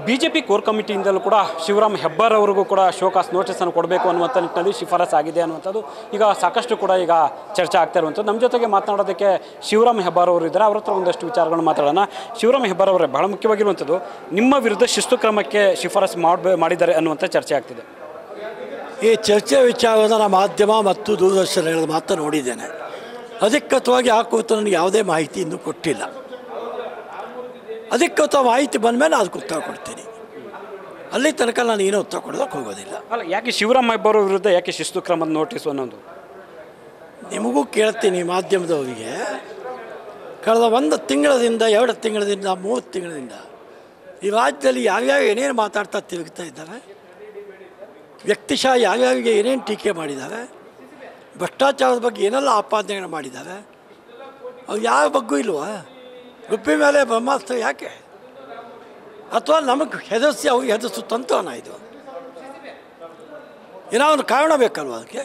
BJP core ಕಮಿಟಿಯಿಂದಲೂ ಕೂಡ ಶಿವರಾಮ್ ಹೆಬ್ಬಾರ್ ಅವರಿಗೂ ಕೂಡ ಶೋಕಾಸ್ ನೋಟಿಸನ್ನು ಕೊಡಬೇಕು ಅನ್ನುವಂಥ ನಿಟ್ಟಿನಲ್ಲಿ ಶಿಫಾರಸು ಆಗಿದೆ ಅನ್ನುವಂಥದ್ದು ಈಗ ಸಾಕಷ್ಟು ಕೂಡ ಈಗ ಚರ್ಚೆ ಆಗ್ತಾ ಇರುವಂಥದ್ದು. ನಮ್ಮ ಜೊತೆಗೆ ಮಾತನಾಡೋದಕ್ಕೆ ಶಿವರಾಮ್ ಹೆಬ್ಬಾರ್ ಅವರು ಇದ್ದಾರೆ. ಅವ್ರ ಹತ್ರ ಒಂದಷ್ಟು ವಿಚಾರಗಳನ್ನು ಮಾತಾಡೋಣ. ಶಿವರಾಮ್ ಹೆಬ್ಬಾರ್ ಅವರೇ, ಬಹಳ ಮುಖ್ಯವಾಗಿರುವಂಥದ್ದು, ನಿಮ್ಮ ವಿರುದ್ಧ ಶಿಸ್ತು ಕ್ರಮಕ್ಕೆ ಶಿಫಾರಸು ಮಾಡಿದ್ದಾರೆ ಅನ್ನುವಂಥ ಚರ್ಚೆ ಆಗ್ತಿದೆ. ಈ ಚರ್ಚೆ ವಿಚಾರವನ್ನು ನಾನು ಮಾಧ್ಯಮ ಮತ್ತು ದೂರದರ್ಶನಗಳ ಮಾತ್ರ ನೋಡಿದ್ದೇನೆ. ಅಧಿಕೃತವಾಗಿ ಆ ಕುರಿತು ನನಗೆ ಯಾವುದೇ ಮಾಹಿತಿ ಇನ್ನೂ ಕೊಟ್ಟಿಲ್ಲ. ಅಧಿಕೃತ ಮಾಹಿತಿ ಬಂದ ಮೇಲೆ ಅದಕ್ಕೆ ಉತ್ತರ ಕೊಡ್ತೀನಿ. ಅಲ್ಲಿ ತನಕ ನಾನು ಏನೂ ಉತ್ತರ ಕೊಡೋದಕ್ಕೆ ಹೋಗೋದಿಲ್ಲ. ಅಲ್ಲ, ಯಾಕೆ ಶಿವರಾಮ್ ಹೆಬ್ಬಾರ್ ವಿರುದ್ಧ ಯಾಕೆ ಶಿಸ್ತು ಕ್ರಮದ ನೋಟಿಸು ಅನ್ನೋದು ನಿಮಗೂ ಕೇಳ್ತೀನಿ, ಮಾಧ್ಯಮದವರಿಗೆ. ಕಳೆದ 1 ತಿಂಗಳದಿಂದ 2 ತಿಂಗಳದಿಂದ 3 ತಿಂಗಳಿಂದ ಈ ರಾಜ್ಯದಲ್ಲಿ ಯಾವ್ಯಾವ ಏನೇನು ಮಾತಾಡ್ತಾ ತಿರುಗ್ತಾ ಇದ್ದಾರೆ, ವ್ಯಕ್ತಿಶಃ ಯಾವ್ಯಾವಿಗೆ ಏನೇನು ಟೀಕೆ ಮಾಡಿದ್ದಾರೆ, ಭ್ರಷ್ಟಾಚಾರದ ಬಗ್ಗೆ ಏನೆಲ್ಲ ಆಪಾದನೆಗಳು ಮಾಡಿದ್ದಾರೆ, ಅವು ಯಾವ ಬಗ್ಗೂ ಇಲ್ವಾ? ಗುಪ್ಪಿ ಮೇಲೆ ಬ್ರಹ್ಮಾಸ್ತ್ರ ಯಾಕೆ? ಅಥವಾ ನಮಗೆ ಹೆದರಿಸಿ ಅವ್ರಿಗೆ ಹೆದರಿಸು ತಂತ್ರನ ಇದು? ಏನೋ ಒಂದು ಕಾರಣ ಬೇಕಲ್ವ ಅದಕ್ಕೆ?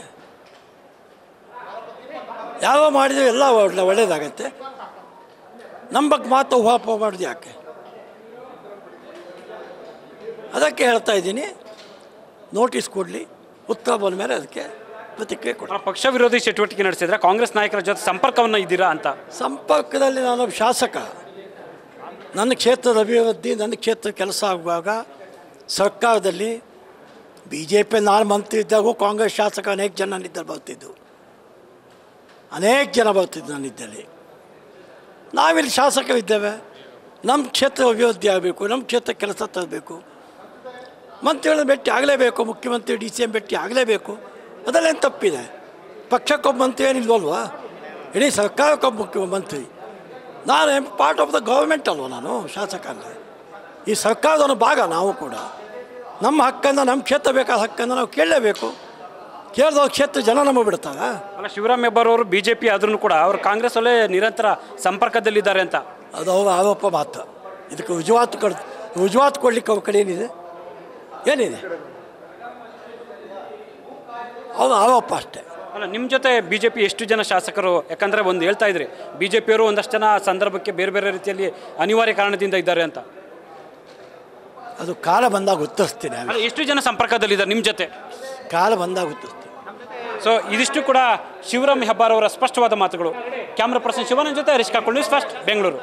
ಯಾವ ಮಾಡಿದರೆ ಎಲ್ಲ ಒಳ್ಳೆಯದಾಗತ್ತೆ, ನಮ್ಮ ಬಗ್ಗೆ ಮಾತ್ರ ಊಹಾಪೋಹ ಮಾಡೋದು ಯಾಕೆ? ಅದಕ್ಕೆ ಹೇಳ್ತಾ ಇದ್ದೀನಿ, ನೋಟಿಸ್ ಕೊಡಲಿ, ಉತ್ತರ ಬಂದ ಮೇಲೆ ಅದಕ್ಕೆ ಪ್ರತಿಕ್ರಿಯೆ ಕೊಡಿ. ಪಕ್ಷ ವಿರೋಧಿ ಚಟುವಟಿಕೆ ನಡೆಸಿದ್ರೆ ಕಾಂಗ್ರೆಸ್ ನಾಯಕರ ಜೊತೆ ಸಂಪರ್ಕವನ್ನು ಇದ್ದೀರಾ ಅಂತ? ಸಂಪರ್ಕದಲ್ಲಿ ನಾನು ಶಾಸಕ. ನನ್ನ ಕ್ಷೇತ್ರದ ಅಭಿವೃದ್ಧಿ, ನನ್ನ ಕ್ಷೇತ್ರದ ಕೆಲಸ ಆಗುವಾಗ ಸರ್ಕಾರದಲ್ಲಿ BJP ನಾನು ಮಂತ್ರಿ ಇದ್ದಾಗೂ ಕಾಂಗ್ರೆಸ್ ಶಾಸಕ ಅನೇಕ ಜನ ನನ್ನಿದ್ದಲ್ಲಿ ಬರ್ತಿದ್ದು, ನನ್ನಿದ್ದಲ್ಲಿ. ನಾವಿಲ್ಲಿ ಶಾಸಕರಿದ್ದೇವೆ, ನಮ್ಮ ಕ್ಷೇತ್ರ ಅಭಿವೃದ್ಧಿ ಆಗಬೇಕು, ನಮ್ಮ ಕ್ಷೇತ್ರ ಕೆಲಸ ತರಬೇಕು, ಮಂತ್ರಿಗಳನ್ನ ಭೇಟಿ ಆಗಲೇಬೇಕು, ಮುಖ್ಯಮಂತ್ರಿ DCM ಭೇಟಿ ಆಗಲೇಬೇಕು. ಅದರಲ್ಲೇನು ತಪ್ಪಿದೆ? ಪಕ್ಷಕ್ಕೊಬ್ಬ ಮಂತ್ರಿ ಏನಿಲ್ವಲ್ವಾ? ಇಡೀ ಸರ್ಕಾರಕ್ಕೊಬ್ಬ ಮುಖ್ಯಮಂತ್ರಿ. ನಾನು ಪಾರ್ಟ್ ಆಫ್ ದ ಗೌರ್ಮೆಂಟ್ ಅಲ್ವ, ನಾನು ಶಾಸಕ ಅಂದರೆ ಈ ಸರ್ಕಾರದ ಭಾಗ. ನಾವು ಕೂಡ ನಮ್ಮ ಹಕ್ಕನ್ನು, ನಮ್ಮ ಕ್ಷೇತ್ರ ಬೇಕಾದ ಹಕ್ಕನ್ನು ನಾವು ಕೇಳಲೇಬೇಕು. ಕೇಳಿದ ಕ್ಷೇತ್ರ ಜನ ನಮ್ಮ ಬಿಡ್ತಾರ? ಅಲ್ಲ, ಶಿವರಾಮ್ ಹೆಬ್ಬಾರ್ ಅವರು BJP ಆದ್ರೂ ಕೂಡ ಅವರು ಕಾಂಗ್ರೆಸ್ ಅಲ್ಲೇ ನಿರಂತರ ಸಂಪರ್ಕದಲ್ಲಿದ್ದಾರೆ ಅಂತ ಅದು ಅವ್ರ ಆರೋಪ ಮಾತ್ರ. ಇದಕ್ಕೆ ರುಜುವಾತು ಕೊಡಲಿಕ್ಕೆ ಅವ್ರ ಕಡೆ ಏನಿದೆ? ಅವ್ರ ಆರೋಪ ಅಷ್ಟೇ. ಅಲ್ಲ, ನಿಮ್ಮ ಜೊತೆ BJP ಎಷ್ಟು ಜನ ಶಾಸಕರು? ಯಾಕಂದರೆ ಒಂದು ಹೇಳ್ತಾ ಇದ್ರಿ, BJPಯವರು ಒಂದಷ್ಟು ಜನ ಸಂದರ್ಭಕ್ಕೆ ಬೇರೆ ಬೇರೆ ರೀತಿಯಲ್ಲಿ ಅನಿವಾರ್ಯ ಕಾರಣದಿಂದ ಇದ್ದಾರೆ ಅಂತ. ಅದು ಕಾಲ ಬಂದಾಗ ಉತ್ತರಿಸ್ತೀನಿ. ಎಷ್ಟು ಜನ ಸಂಪರ್ಕದಲ್ಲಿದ್ದಾರೆ ನಿಮ್ಮ ಜೊತೆ? ಕಾಲ ಬಂದಾಗ ಉತ್ತರಿಸ್ತೀನಿ. ಸೊ ಇದಿಷ್ಟು ಕೂಡ ಶಿವರಾಮ್ ಹೆಬ್ಬಾರ್ ಅವರ ಸ್ಪಷ್ಟವಾದ ಮಾತುಗಳು. ಕ್ಯಾಮ್ರಾ ಪರ್ಸನ್ ಶಿವಾನಂದ್ ಜೊತೆ Harish Kakul, news first, Bengaluru.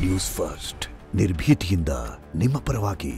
News first, ನಿರ್ಭೀತಿಯಿಂದ ನಿಮ್ಮ ಪರವಾಗಿ.